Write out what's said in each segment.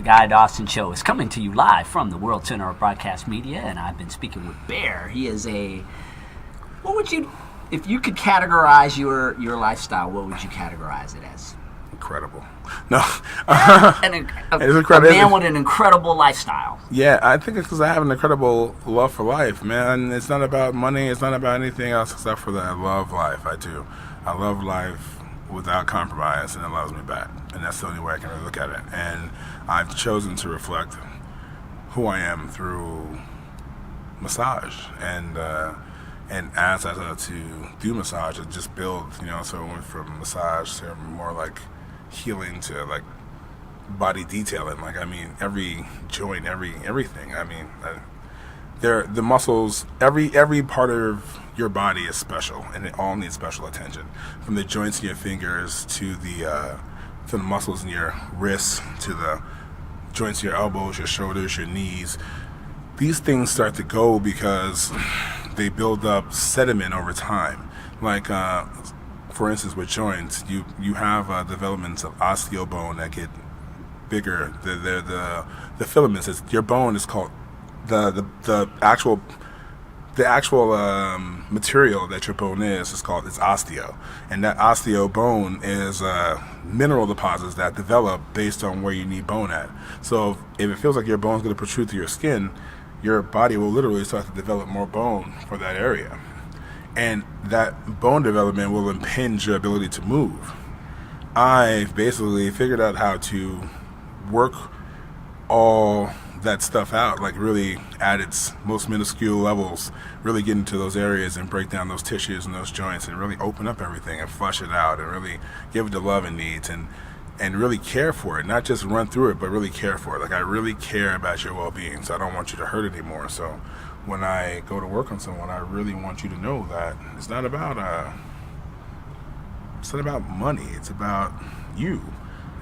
The Guy Dawson Show is coming to you live from the World Center of Broadcast Media, and I've been speaking with Bear. He is what would you, if you could categorize your lifestyle, what would you categorize it as? Incredible. No. It's incredible. A man with an incredible lifestyle. Yeah, I think it's because I have an incredible love for life, man. It's not about money. It's not about anything else except for that. I love life. I do. I love life without compromise, and it loves me back. And that's the only way I can really look at it. And I've chosen to reflect who I am through massage. And as I started to do massage, it just built, so it went from massage to more like healing to like body detailing. Every joint, everything. The muscles, every part of your body is special, and it all needs special attention. From the joints in your fingers to the muscles in your wrists, to the joints in your elbows, your shoulders, your knees. These things start to go because they build up sediment over time. For instance, with joints, you have developments of osteobone that get bigger. The filaments, your bone is called the actual material that your bone is called osteo, and that osteobone is mineral deposits that develop based on where you need bone at. So if it feels like your bone's going to protrude through your skin, your body will literally start to develop more bone for that area, and that bone development will impinge your ability to move. I've basically figured out how to work all that stuff out, really at its most minuscule levels, really get into those areas and break down those tissues and those joints and really open up everything and flush it out and really give it the love it needs and really care for it, not just run through it, but really care for it. I really care about your well-being, so I don't want you to hurt anymore. So when I go to work on someone, I really want you to know that it's not about money. It's about you.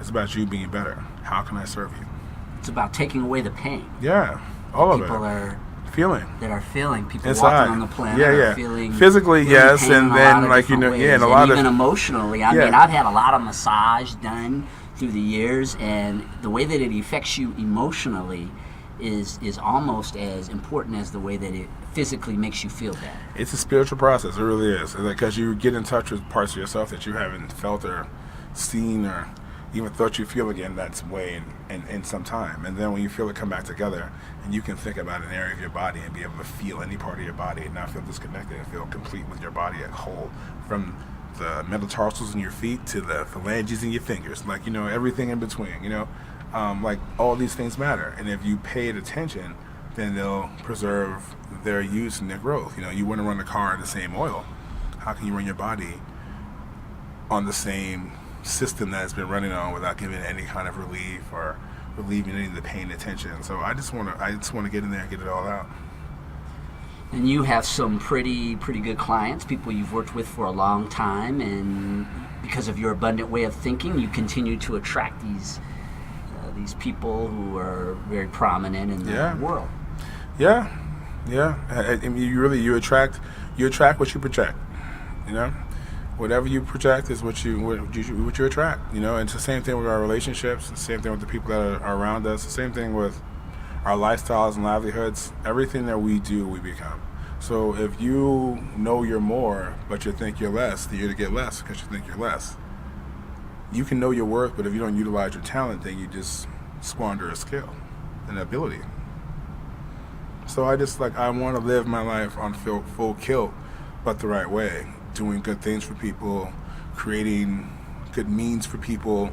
It's about you being better. How can I serve you? It's about taking away the pain. Yeah, all of it. People are feeling. People inside. Walking on the planet are feeling physically, yes, and then and a lot of even emotionally. I mean, I've had a lot of massage done through the years, and the way that it affects you emotionally is almost as important as the way that it physically makes you feel better. It's a spiritual process. It really is, because you get in touch with parts of yourself that you haven't felt or seen or even thought you feel again that way in some time. And then when you feel it come back together, and you can think about an area of your body and be able to feel any part of your body and not feel disconnected and feel complete with your body as a whole, from the metatarsals in your feet to the phalanges in your fingers, everything in between, all these things matter. And if you pay it attention, then they'll preserve their use and their growth. You wouldn't run a car in the same oil. How can you run your body on the same system that it's been running on without giving any kind of relief or relieving any of the pain and tension? So I just want to get in there and get it all out. And you have some pretty good clients, people you've worked with for a long time, and because of your abundant way of thinking, you continue to attract these people who are very prominent in the world. Yeah. I mean, you attract what you project. Whatever you project is what you attract. And it's the same thing with our relationships. The same thing with the people that are around us. The same thing with our lifestyles and livelihoods. Everything that we do, we become. So if you know you're more, but you think you're less, then you're going to get less because you think you're less. You can know your worth, but if you don't utilize your talent, then you just squander a skill, an ability. So I want to live my life on full kill, but the right way. Doing good things for people, creating good means for people,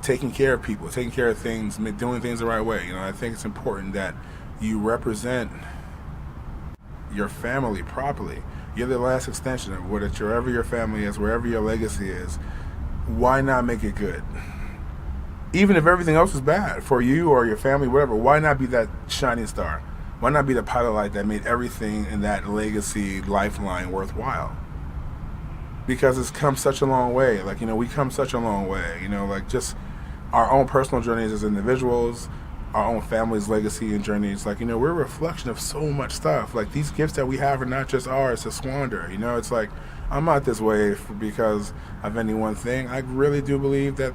taking care of people, taking care of things, doing things the right way. I think it's important that you represent your family properly. You're the last extension of wherever your family is, wherever your legacy is. Why not make it good? Even if everything else is bad for you or your family, whatever, why not be that shining star? Why not be the pilot light that made everything in that legacy lifeline worthwhile? Because it's come such a long way. We come such a long way. Just our own personal journeys as individuals, our own family's legacy and journeys. We're a reflection of so much stuff. These gifts that we have are not just ours to squander. It's I'm not this way because of any one thing. I really do believe that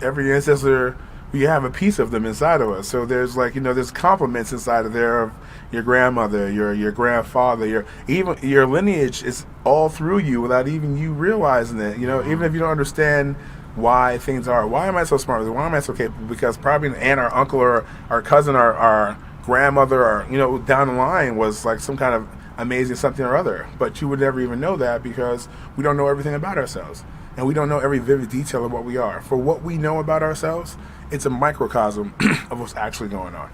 every ancestor we have a piece of them inside of us. So there's like, there's compliments inside of there of your grandmother, your grandfather, even your lineage is all through you without even you realizing it. Even if you don't understand why things are. Why am I so smart? Why am I so capable? Because probably an aunt or uncle or our cousin or our grandmother or, down the line was like some kind of amazing something or other. But you would never even know that because we don't know everything about ourselves. And we don't know every vivid detail of what we are. For what we know about ourselves, it's a microcosm of what's actually going on.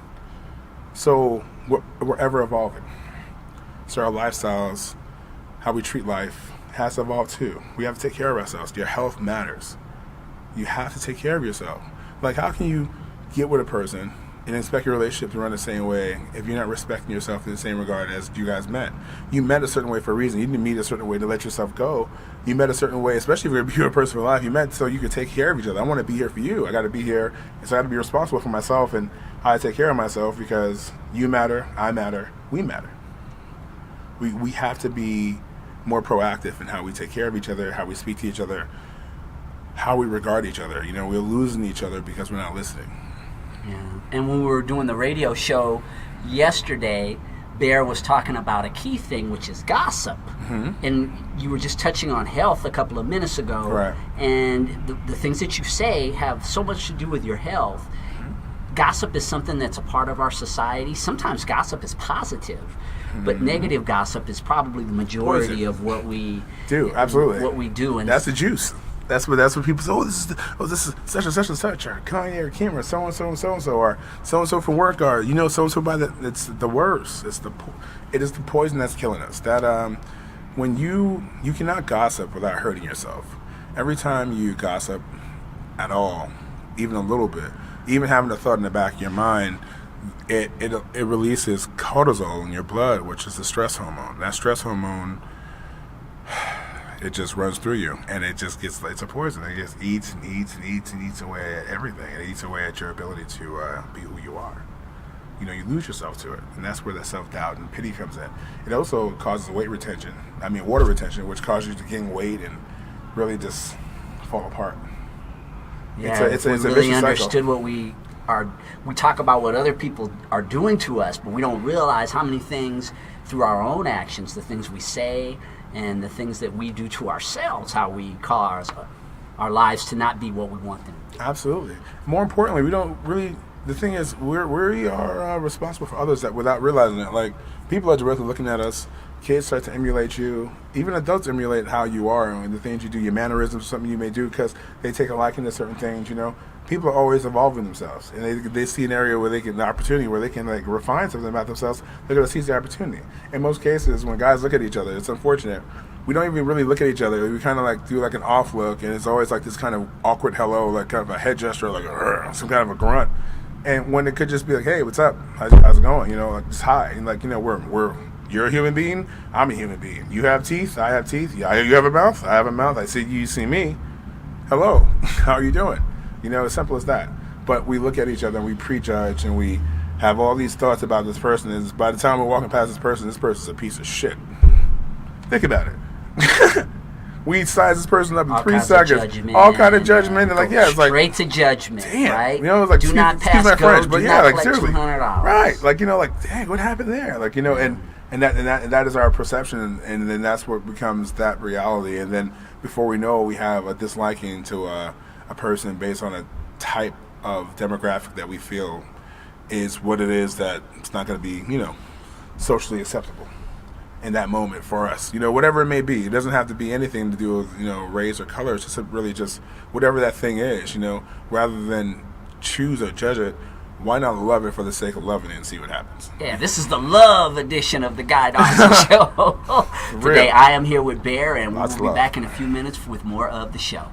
So we're ever evolving. So our lifestyles, how we treat life, has to evolve too. We have to take care of ourselves. Your health matters. You have to take care of yourself. Like, how can you get with a person and expect your relationship to run the same way if you're not respecting yourself in the same regard as you guys met? You met a certain way for a reason. You didn't meet a certain way to let yourself go. You met a certain way, especially if you're a beautiful person for life. You met so you could take care of each other. I want to be here for you. I got to be here. So I got to be responsible for myself and how I take care of myself because you matter, I matter, we matter. We have to be more proactive in how we take care of each other, how we speak to each other, how we regard each other. We're losing each other because we're not listening. Yeah. And when we were doing the radio show yesterday, Bear was talking about a key thing, which is gossip. Mm-hmm. And you were just touching on health a couple of minutes ago. Right. And the things that you say have so much to do with your health. Mm-hmm. Gossip is something that's a part of our society. Sometimes gossip is positive. But negative gossip is probably the majority of what we do. Absolutely. What we do. And that's the juice. That's what people say. This is such and such and such, or Kanye or Kim or so and so and so and so, or so and so from work, or so and so by the. It's the worst. It is the poison that's killing us. That when you cannot gossip without hurting yourself. Every time you gossip at all, even a little bit, even having a thought in the back of your mind, it releases cortisol in your blood, which is the stress hormone. That stress hormone, it just runs through you, and it just it's a poison. It just eats and eats and eats and eats away at everything. It eats away at your ability to be who you are. You lose yourself to it, and that's where the self-doubt and pity comes in. It also causes water retention, which causes you to gain weight and really just fall apart. Yeah, it's a really vicious understood cycle. What we talk about what other people are doing to us, but we don't realize how many things through our own actions, the things we say, and the things that we do to ourselves, how we cause our lives to not be what we want them to be. Absolutely. More importantly, we don't really. The thing is, we are responsible for others that without realizing it. Like, people are directly looking at us. Kids start to emulate you. Even adults emulate how you are and the things you do, your mannerisms, something you may do, because they take a liking to certain things. People are always evolving themselves, and they see an area where the opportunity where they can like refine something about themselves. They're going to seize the opportunity. In most cases, when guys look at each other, it's unfortunate. We don't even really look at each other. We kind of like do like an off look, and it's always like this kind of awkward hello, like kind of a head gesture, like some kind of a grunt. And when it could just be like, hey, what's up? How's it going? Like just hi. And like, you're a human being. I'm a human being. You have teeth. I have teeth. You have a mouth. I have a mouth. I see you. You see me. Hello. How are you doing? As simple as that. But we look at each other and we prejudge and we have all these thoughts about this person. And by the time we're walking past this person's a piece of shit. Think about it. We size this person up in 3 seconds. All kind of judgment. And like, yeah, it's like straight to judgment. Damn. Right? It's like, do not pass my go. French, but do yeah, not like collect seriously. $200. Right. Like, like, dang, what happened there? Like, and that is our perception, and then that's what becomes that reality. And then before we know it, we have a disliking to a person based on a type of demographic that we feel is what it is, that it's not going to be, socially acceptable in that moment for us. Whatever it may be. It doesn't have to be anything to do with, race or color. It's just really just whatever that thing is, rather than choose or judge it. Why not love it for the sake of loving it and see what happens? Yeah, this is the love edition of the Guy Dawson Show. Today I am here with Bear, and we'll be back in a few minutes with more of the show.